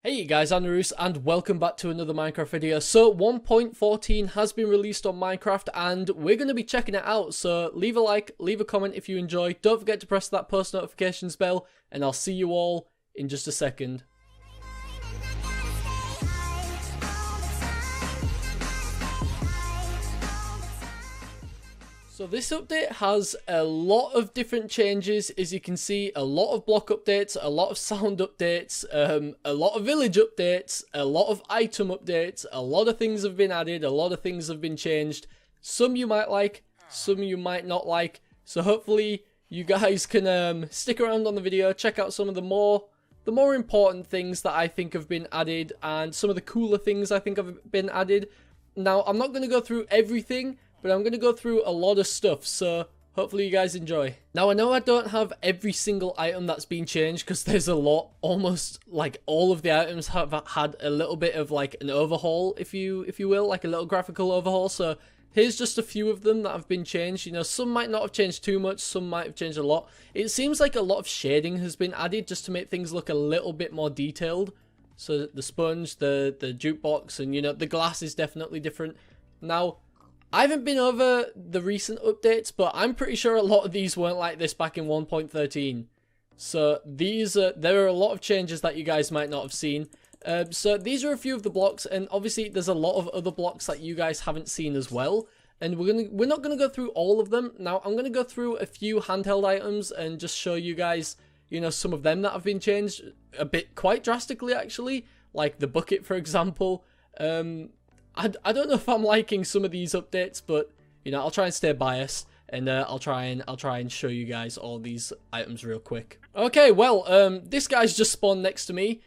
Hey guys, I'm Nereus and welcome back to another Minecraft video. So 1.14 has been released on Minecraft and we're going to be checking it out. So leave a like, leave a comment if you enjoy. Don't forget to press that post notifications bell and I'll see you all in just a second. So this update has a lot of different changes, as you can see, a lot of block updates, a lot of sound updates, a lot of village updates, a lot of item updates, a lot of things have been added, a lot of things have been changed. Some you might like, some you might not like. So hopefully you guys can stick around on the video, check out some of the more important things that I think have been added and some of the cooler things I think have been added. Now, I'm not going to go through everything, but I'm going to go through a lot of stuff, so hopefully you guys enjoy. Now, I know I don't have every single item that's been changed, because there's a lot. Almost, like, all of the items have had a little bit of, like, an overhaul, if you will, like a little graphical overhaul, so here's just a few of them that have been changed. You know, some might not have changed too much, some might have changed a lot. It seems like a lot of shading has been added, just to make things look a little bit more detailed. So, the sponge, the jukebox, and, you know, the glass is definitely different. Now, I haven't been over the recent updates, but I'm pretty sure a lot of these weren't like this back in 1.13. So there are a lot of changes that you guys might not have seen. So these are a few of the blocks, and obviously there's a lot of other blocks that you guys haven't seen as well. And we're not gonna go through all of them. Now I'm gonna go through a few handheld items and just show you guys, you know, some of them that have been changed a bit quite drastically actually, like the bucket for example. I don't know if I'm liking some of these updates, but you know, I'll try and stay biased, and I'll try and show you guys all these items real quick. Okay, well, this guy's just spawned next to me.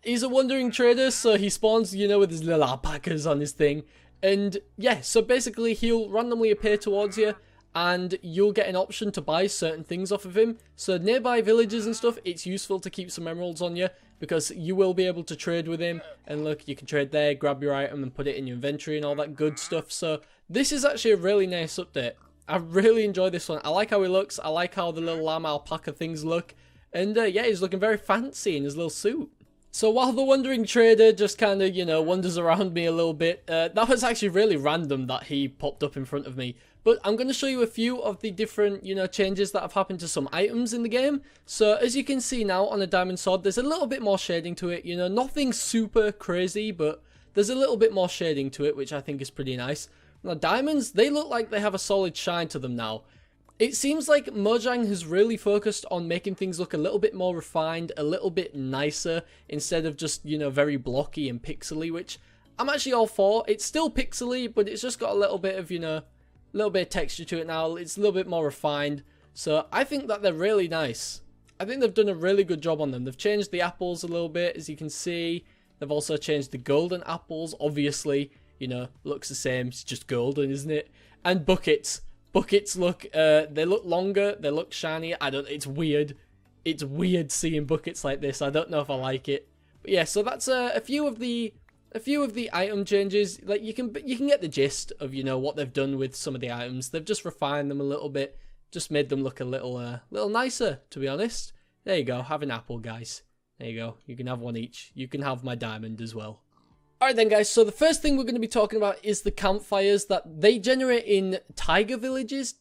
He's a wandering trader, so he spawns, you know, with his little alpacas on his thing, and yeah, so basically he'll randomly appear towards you, and you'll get an option to buy certain things off of him. So nearby villages and stuff, it's useful to keep some emeralds on you, because you will be able to trade with him. And look, you can trade there, grab your item and put it in your inventory and all that good stuff. So this is actually a really nice update. I really enjoy this one. I like how he looks. I like how the little lamb alpaca things look. And yeah, he's looking very fancy in his little suit. So while the wandering trader just kind of, you know, wanders around me a little bit, that was actually really random that he popped up in front of me. But I'm going to show you a few of the different, you know, changes that have happened to some items in the game. So as you can see now on a diamond sword, there's a little bit more shading to it. You know, nothing super crazy, but there's a little bit more shading to it, which I think is pretty nice. Now diamonds, they look like they have a solid shine to them now. It seems like Mojang has really focused on making things look a little bit more refined, a little bit nicer, instead of just, you know, very blocky and pixely, which I'm actually all for. It's still pixely, but it's just got a little bit of, you know, a little bit of texture to it now. It's a little bit more refined. So I think that they're really nice. I think they've done a really good job on them. They've changed the apples a little bit, as you can see. They've also changed the golden apples. Obviously, you know, looks the same. It's just golden, isn't it? And buckets. Buckets look, they look longer, they look shiny. It's weird. It's weird seeing buckets like this. I don't know if I like it. But yeah, so that's a few of the item changes. Like you can get the gist of, you know, what they've done with some of the items. They've just refined them a little bit, just made them look a little nicer, to be honest. There you go, have an apple, guys. There you go. You can have one each. You can have my diamond as well. Alright then guys, so the first thing we're going to be talking about is the campfires that they generate in taiga villages,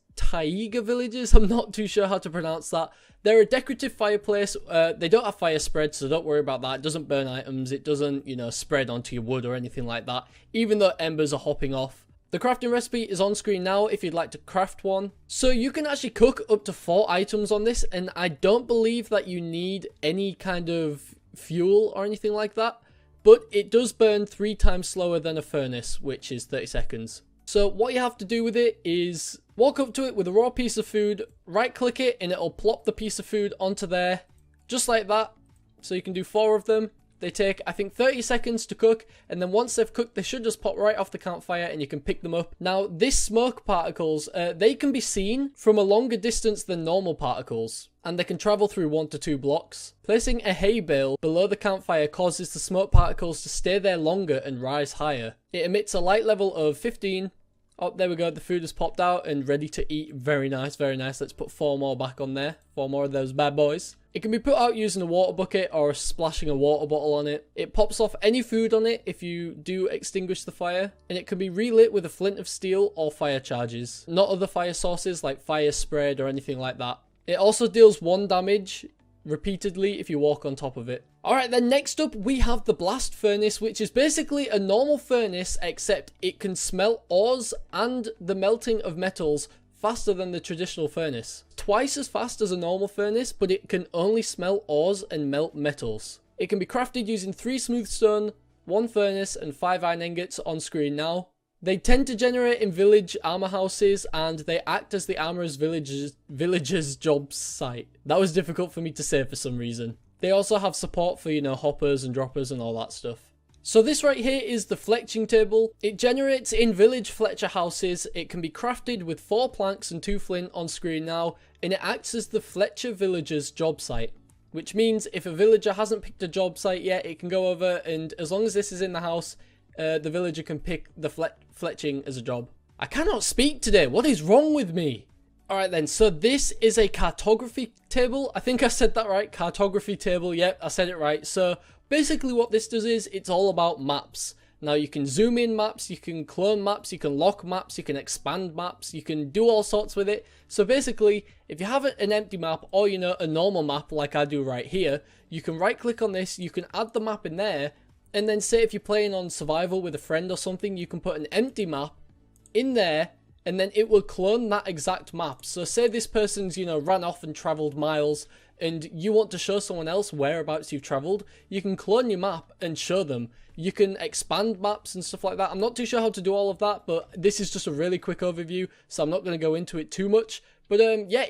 I'm not too sure how to pronounce that. They're a decorative fireplace. They don't have fire spread, so don't worry about that. It doesn't burn items, it doesn't, you know, spread onto your wood or anything like that, even though embers are hopping off. The crafting recipe is on screen now if you'd like to craft one. So you can actually cook up to 4 items on this, and I don't believe that you need any kind of fuel or anything like that. But it does burn 3 times slower than a furnace, which is 30 seconds. So what you have to do with it is walk up to it with a raw piece of food, right click it, and it'll plop the piece of food onto there, just like that. So you can do 4 of them. They take, I think, 30 seconds to cook, and then once they've cooked, they should just pop right off the campfire and you can pick them up. Now, this smoke particles, they can be seen from a longer distance than normal particles, and they can travel through 1 to 2 blocks. Placing a hay bale below the campfire causes the smoke particles to stay there longer and rise higher. It emits a light level of 15. Oh, there we go, the food has popped out and ready to eat. Very nice, very nice. Let's put 4 more back on there. 4 more of those bad boys. It can be put out using a water bucket or splashing a water bottle on it. It pops off any food on it if you do extinguish the fire, and it can be relit with a flint of steel or fire charges, not other fire sources like fire sprayed or anything like that. It also deals 1 damage repeatedly if you walk on top of it. Alright, then next up we have the blast furnace, which is basically a normal furnace except it can smelt ores and the melting of metals faster than the traditional furnace. Twice as fast as a normal furnace, but it can only smelt ores and melt metals. It can be crafted using 3 smooth stone, 1 furnace and 5 iron ingots on screen now. They tend to generate in village armor houses, and they act as the armorer's village's job site. That was difficult for me to say for some reason. They also have support for, you know, hoppers and droppers and all that stuff. So this right here is the fletching table. It generates in village Fletcher houses. It can be crafted with 4 planks and 2 flint on screen now, and it acts as the Fletcher villager's job site. Which means if a villager hasn't picked a job site yet, it can go over, and as long as this is in the house, the villager can pick the fletching as a job. I cannot speak today. What is wrong with me? Alright then, so this is a cartography table. I think I said that right. Cartography table. Yep, I said it right. So basically what this does is it's all about maps. Now you can zoom in maps, you can clone maps, you can lock maps, you can expand maps, you can do all sorts with it. So basically, if you have an empty map or, you know, a normal map like I do right here, you can right click on this, you can add the map in there, and then say if you're playing on survival with a friend or something, you can put an empty map in there, and then it will clone that exact map. So say this person's, you know, ran off and traveled miles, and you want to show someone else whereabouts you've traveled, you can clone your map and show them. You can expand maps and stuff like that. I'm not too sure how to do all of that, but this is just a really quick overview, so I'm not going to go into it too much. But yeah,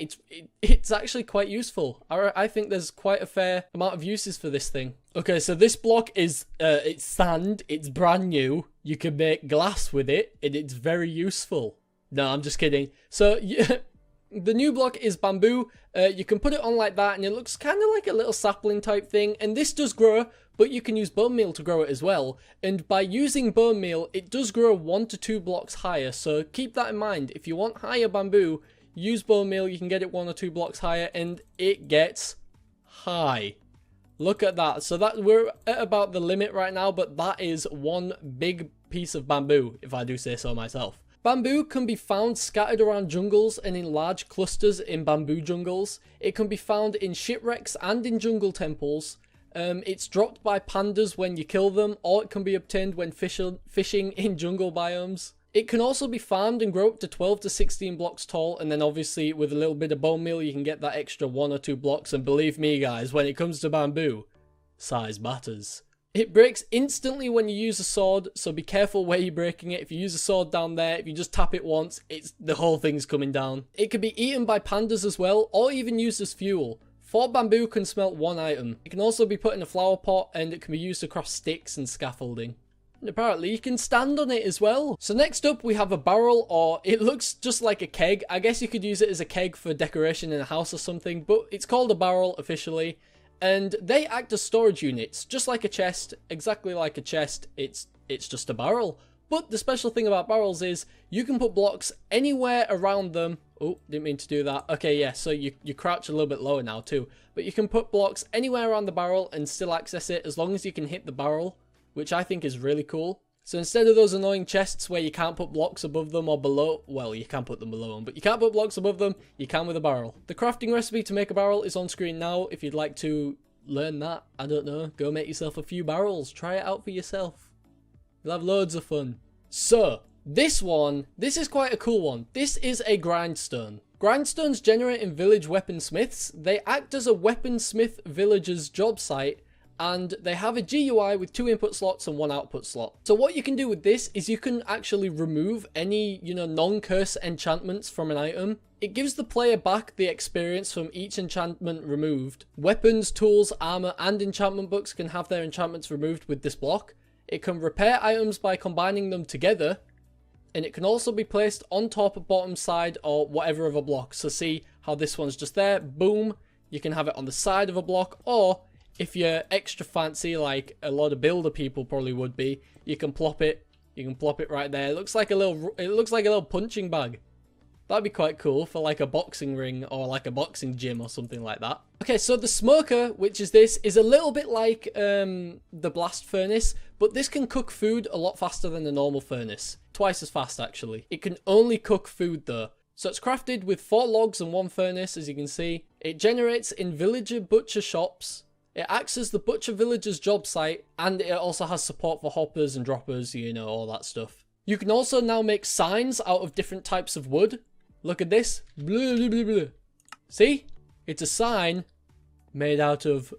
it's actually quite useful. I think there's quite a fair amount of uses for this thing. Okay, so this block is it's sand. It's brand new. You can make glass with it, and it's very useful. No, I'm just kidding. So yeah, the new block is bamboo. You can put it on like that, and it looks kind of like a little sapling type thing. And this does grow, but you can use bone meal to grow it as well. And by using bone meal, it does grow 1 to 2 blocks higher. So keep that in mind. If you want higher bamboo, use bone meal, you can get it 1 or 2 blocks higher, and it gets high. Look at that. So that we're at about the limit right now, but that is one big piece of bamboo, if I do say so myself. Bamboo can be found scattered around jungles and in large clusters in bamboo jungles. It can be found in shipwrecks and in jungle temples. It's dropped by pandas when you kill them, or it can be obtained when fishing in jungle biomes. It can also be farmed and grow up to 12 to 16 blocks tall, and then obviously with a little bit of bone meal you can get that extra 1 or 2 blocks, and believe me guys, when it comes to bamboo, size matters. It breaks instantly when you use a sword, so be careful where you're breaking it. If you use a sword down there, if you just tap it once, the whole thing's coming down. It can be eaten by pandas as well, or even used as fuel. 4 bamboo can smelt 1 item. It can also be put in a flower pot, and it can be used to craft sticks and scaffolding. And apparently you can stand on it as well. So next up we have a barrel, or it looks just like a keg. I guess you could use it as a keg for decoration in a house or something, but it's called a barrel officially. And they act as storage units, just like a chest, exactly like a chest. It's just a barrel. But the special thing about barrels is you can put blocks anywhere around them. Oh, didn't mean to do that. Okay, yeah, so you crouch a little bit lower now too. But you can put blocks anywhere around the barrel and still access it as long as you can hit the barrel, which I think is really cool. So instead of those annoying chests where you can't put blocks above them or below, well, you can put them below them, but you can't put blocks above them, you can with a barrel. The crafting recipe to make a barrel is on screen now. If you'd like to learn that, I don't know, go make yourself a few barrels, try it out for yourself. You'll have loads of fun. So, this is quite a cool one. This is a grindstone. Grindstones generate in village weaponsmiths. They act as a weaponsmith villager's job site, and they have a GUI with 2 input slots and 1 output slot. So what you can do with this is you can actually remove any, non-curse enchantments from an item. It gives the player back the experience from each enchantment removed. Weapons, tools, armor, and enchantment books can have their enchantments removed with this block. It can repair items by combining them together, and it can also be placed on top, bottom, side, or whatever of a block. So see how this one's just there, boom, you can have it on the side of a block, or if you're extra fancy, like a lot of builder people probably would be, you can plop it right there. It looks like a little punching bag. That'd be quite cool for like a boxing ring or like a boxing gym or something like that. Okay, so the smoker, which is this, is a little bit like the blast furnace, but this can cook food a lot faster than the normal furnace. Twice as fast, actually. It can only cook food, though. So it's crafted with 4 logs and 1 furnace, as you can see. It generates in villager butcher shops. It acts as the butcher villager's job site, and it also has support for hoppers and droppers, you know, all that stuff. You can also now make signs out of different types of wood. Look at this. Blah, blah, blah, blah. See? It's a sign made out of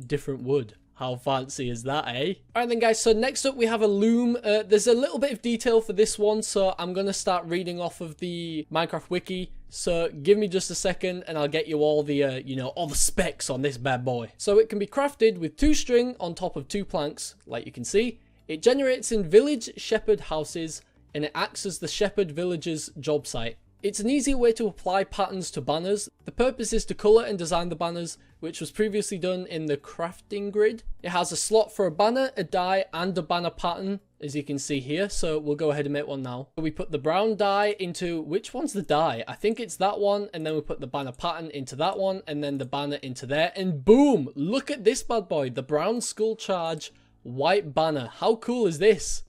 different wood. How fancy is that, eh? Alright then guys, so next up we have a loom. There's a little bit of detail for this one, so I'm going to start reading off of the Minecraft wiki. So give me just a second and I'll get you all the, you know, all the specs on this bad boy. So it can be crafted with 2 string on top of 2 planks, like you can see. It generates in village shepherd houses, and it acts as the shepherd village's job site. It's an easy way to apply patterns to banners. The purpose is to colour and design the banners, which was previously done in the crafting grid. It has a slot for a banner, a die, and a banner pattern, as you can see here. So we'll go ahead and make one now. We put the brown die into, which one's the die? I think it's that one, and then we put the banner pattern into that one, and then the banner into there, and boom! Look at this bad boy, the brown skull charge white banner. How cool is this?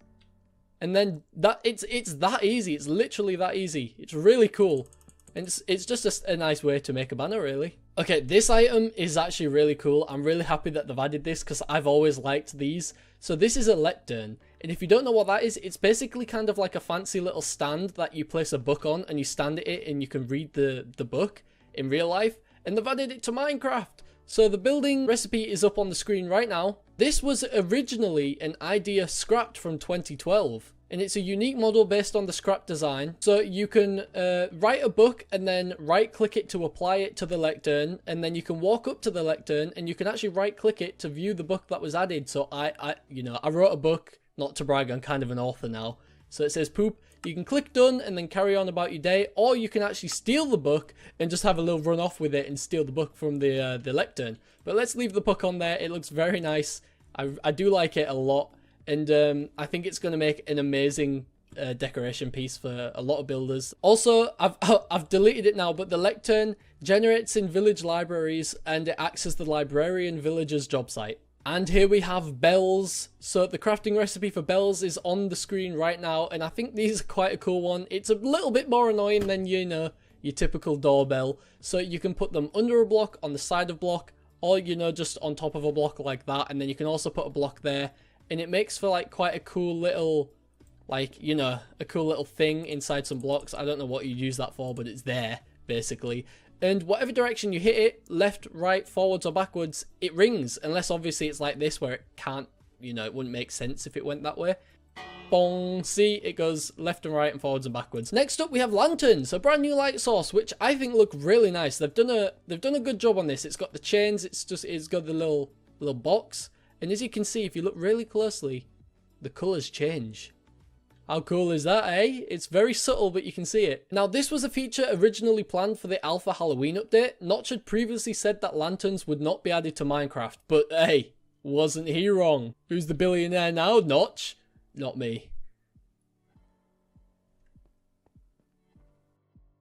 And then that it's that easy. It's literally that easy. It's really cool. And it's just a nice way to make a banner, really. Okay, this item is actually really cool. I'm really happy that they've added this because I've always liked these. So this is a lectern. And if you don't know what that is, it's basically kind of like a fancy little stand that you place a book on and you stand at it and you can read the book in real life. And they've added it to Minecraft. So the building recipe is up on the screen right now. This was originally an idea scrapped from 2012. And it's a unique model based on the scrap design. So you can write a book and then right click it to apply it to the lectern. And then you can walk up to the lectern and you can actually right click it to view the book that was added. So I wrote a book, not to brag, I'm kind of an author now. So it says poop. You can click done and then carry on about your day, or you can actually steal the book and just have a little run off with it and steal the book from the lectern. But let's leave the book on there. It looks very nice. I do like it a lot, and I think it's going to make an amazing decoration piece for a lot of builders. Also, I've deleted it now, but the lectern generates in village libraries and it acts as the librarian villager's job site. And here we have bells. So the crafting recipe for bells is on the screen right now, and I think these are quite a cool one. It's a little bit more annoying than, you know, your typical doorbell. So you can put them under a block, on the side of block, or, you know, just on top of a block like that. And then you can also put a block there, and it makes for like quite a cool little, like, you know, a cool little thing inside some blocks. I don't know what you'd use that for, but it's there basically. And whatever direction you hit it, left, right, forwards or backwards, it rings. Unless obviously it's like this where it can't, you know, it wouldn't make sense if it went that way. Bong, see, it goes left and right and forwards and backwards. Next up we have lanterns, a brand new light source, which I think look really nice. They've done a good job on this. It's got the chains, it's got the little box. And as you can see, if you look really closely, the colours change. How cool is that, eh? It's very subtle, but you can see it. Now, this was a feature originally planned for the Alpha Halloween update. Notch had previously said that lanterns would not be added to Minecraft, but hey, wasn't he wrong? Who's the billionaire now, Notch? Not me.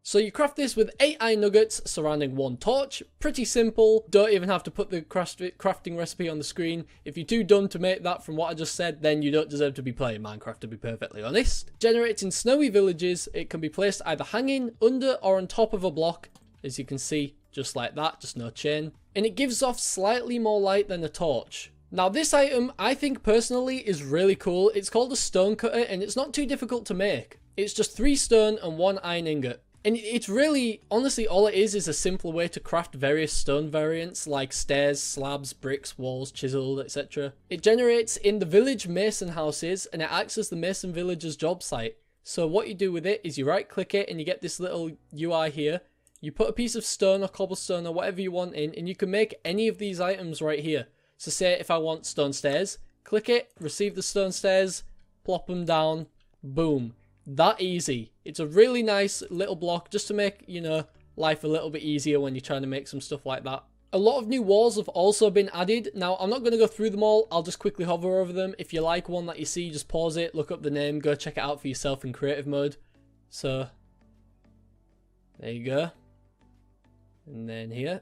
So you craft this with 8 iron nuggets surrounding 1 torch. Pretty simple. Don't even have to put the crafting recipe on the screen. If you're too dumb to make that from what I just said, then you don't deserve to be playing Minecraft, to be perfectly honest. Generating snowy villages, it can be placed either hanging, under or on top of a block. As you can see, just like that, just no chain. And it gives off slightly more light than a torch. Now this item, I think personally, is really cool. It's called a stone cutter and it's not too difficult to make. It's just 3 stone and 1 iron ingot. And it's really, honestly, all it is a simpler way to craft various stone variants like stairs, slabs, bricks, walls, chisel, etc. It generates in the village mason houses and it acts as the mason villager's job site. So what you do with it is you right click it and you get this little UI here. You put a piece of stone or cobblestone or whatever you want in and you can make any of these items right here. So say if I want stone stairs, click it, receive the stone stairs, plop them down, boom. That easy. It's a really nice little block just to make, you know, life a little bit easier when you're trying to make some stuff like that. A lot of new walls have also been added. Now, I'm not going to go through them all. I'll just quickly hover over them. If you like one that you see, just pause it, look up the name, go check it out for yourself in creative mode. So, There you go. And then here.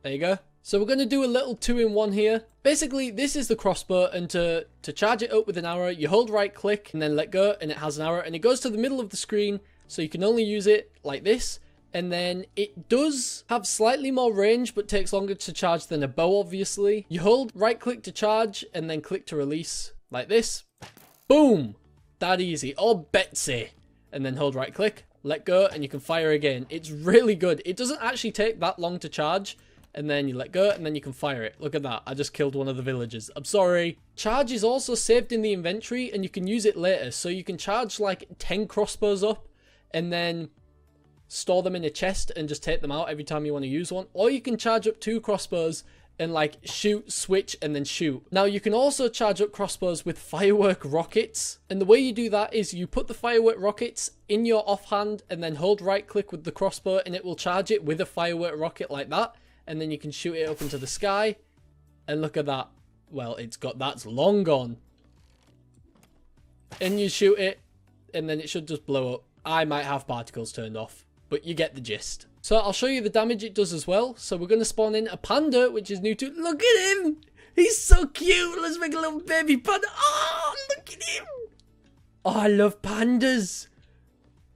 There you go. So we're going to do a little 2-in-1 here. Basically, this is the crossbow, and to charge it up with an arrow, you hold right click and then let go, and it has an arrow, and it goes to the middle of the screen, so you can only use it like this. And then it does have slightly more range, but takes longer to charge than a bow, obviously. You hold right click to charge, and then click to release, like this. Boom! That easy. Oh, Betsy! And then hold right click, let go, and you can fire again. It's really good. It doesn't actually take that long to charge. And then you let go, and then you can fire it. Look at that. I just killed one of the villagers. I'm sorry. Charge is also saved in the inventory, and you can use it later. So you can charge like 10 crossbows up, and then store them in a chest and just take them out every time you want to use one. Or you can charge up 2 crossbows and like shoot, switch, and then shoot. Now you can also charge up crossbows with firework rockets. And the way you do that is you put the firework rockets in your offhand, and then hold right click with the crossbow, and it will charge it with a firework rocket like that. And then you can shoot it up into the sky. And look at that. Well, that's long gone. And you shoot it, and then it should just blow up. I might have particles turned off, but you get the gist. So I'll show you the damage it does as well. So we're going to spawn in a panda, which is new to... Look at him! He's so cute! Let's make a little baby panda. Oh, look at him! Oh, I love pandas!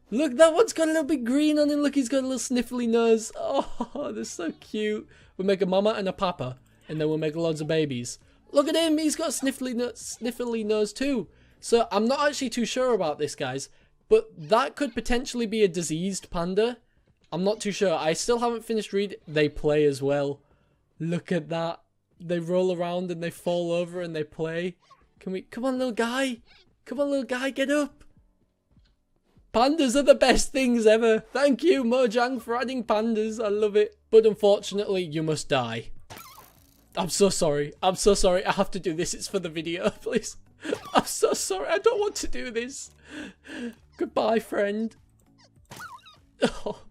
Look, that one's got a little bit green on him. Look, he's got a little sniffly nose. Oh, they're so cute. We'll make a mama and a papa, and then we'll make loads of babies. Look at him. He's got a sniffly nose too. So I'm not actually too sure about this, guys, but that could potentially be a diseased panda. I'm not too sure. I still haven't finished reading. They play as well. Look at that. They roll around and they fall over and they play. Come on, little guy. Come on, little guy, get up. Pandas are the best things ever. Thank you, Mojang, for adding pandas. I love it. But unfortunately, you must die. I'm so sorry. I'm so sorry. I have to do this. It's for the video, please. I'm so sorry. I don't want to do this. Goodbye, friend. Oh,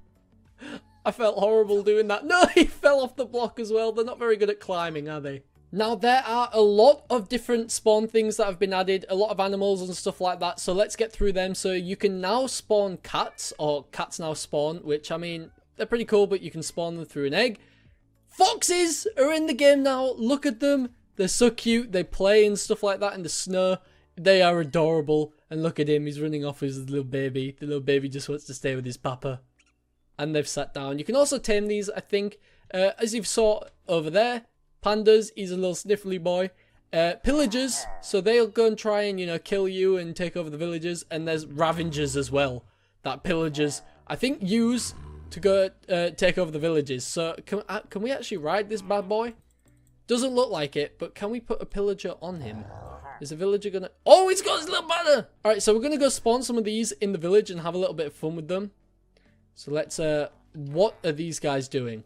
I felt horrible doing that. No, he fell off the block as well. They're not very good at climbing, are they? Now, there are a lot of different spawn things that have been added, a lot of animals and stuff like that, so let's get through them. So you can now spawn cats, or cats now spawn, which, I mean, they're pretty cool, but you can spawn them through an egg. Foxes are in the game now. Look at them. They're so cute. They play and stuff like that in the snow. They are adorable. And look at him. He's running off with his little baby. The little baby just wants to stay with his papa. And they've sat down. You can also tame these, I think, as you saw over there. Pandas, he's a little sniffly boy. Pillagers, so they'll go and try and, you know, kill you and take over the villages. And there's Ravengers as well, that pillagers, I think, use to go take over the villages. So can we actually ride this bad boy? Doesn't look like it, but can we put a pillager on him? Is a villager gonna... Oh, he's got his little banner! Alright, so we're gonna go spawn some of these in the village and have a little bit of fun with them. So let's, what are these guys doing?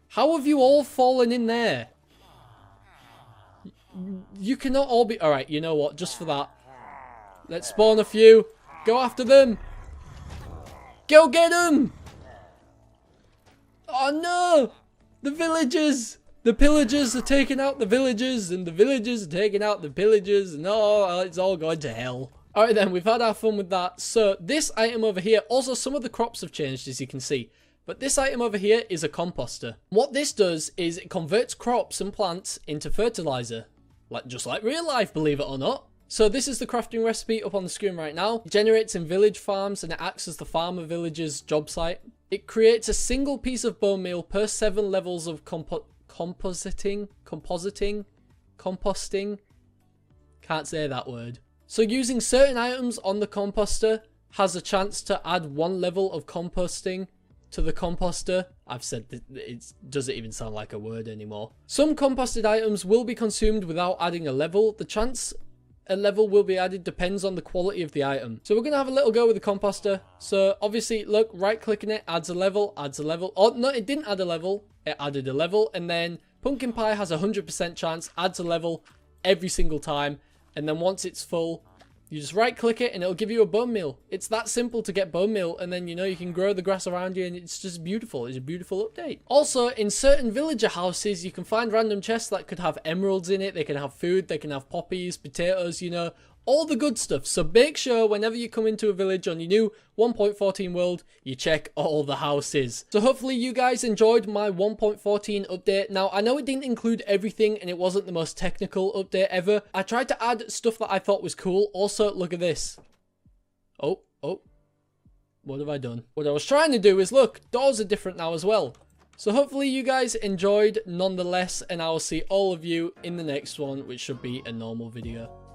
How have you all fallen in there? You cannot all be... Alright, you know what? Just for that. Let's spawn a few. Go after them. Go get them! Oh no! The villagers! The pillagers are taking out the villagers, and the villagers are taking out the pillagers, and oh, it's all going to hell. Alright then, we've had our fun with that. So, this item over here, also some of the crops have changed, as you can see. But this item over here is a composter. What this does is it converts crops and plants into fertilizer. Just like real life, believe it or not. So this is the crafting recipe up on the screen right now. It generates in village farms and it acts as the farmer village's job site. It creates a single piece of bone meal per 7 levels of composting. Can't say that word. So using certain items on the composter has a chance to add 1 level of composting to the composter. I've said that it doesn't even sound like a word anymore. Some composted items will be consumed without adding a level. The chance a level will be added depends on the quality of the item. So we're going to have a little go with the composter. So obviously, look, right clicking it adds a level, adds a level. Oh, no, it didn't add a level. It added a level. And then pumpkin pie has a 100% chance, adds a level every single time. And then once it's full, you just right click it and it'll give you a bone meal. It's that simple to get bone meal, and then, you know, you can grow the grass around you and it's just beautiful. It's a beautiful update. Also, in certain villager houses, you can find random chests that could have emeralds in it. They can have food, they can have poppies, potatoes, you know, all the good stuff. So make sure whenever you come into a village on your new 1.14 world, you check all the houses. So hopefully you guys enjoyed my 1.14 update. Now, I know it didn't include everything and it wasn't the most technical update ever. I tried to add stuff that I thought was cool. Also, look at this. Oh. What have I done? What I was trying to do is, look, doors are different now as well. So hopefully you guys enjoyed nonetheless, and I will see all of you in the next one, which should be a normal video.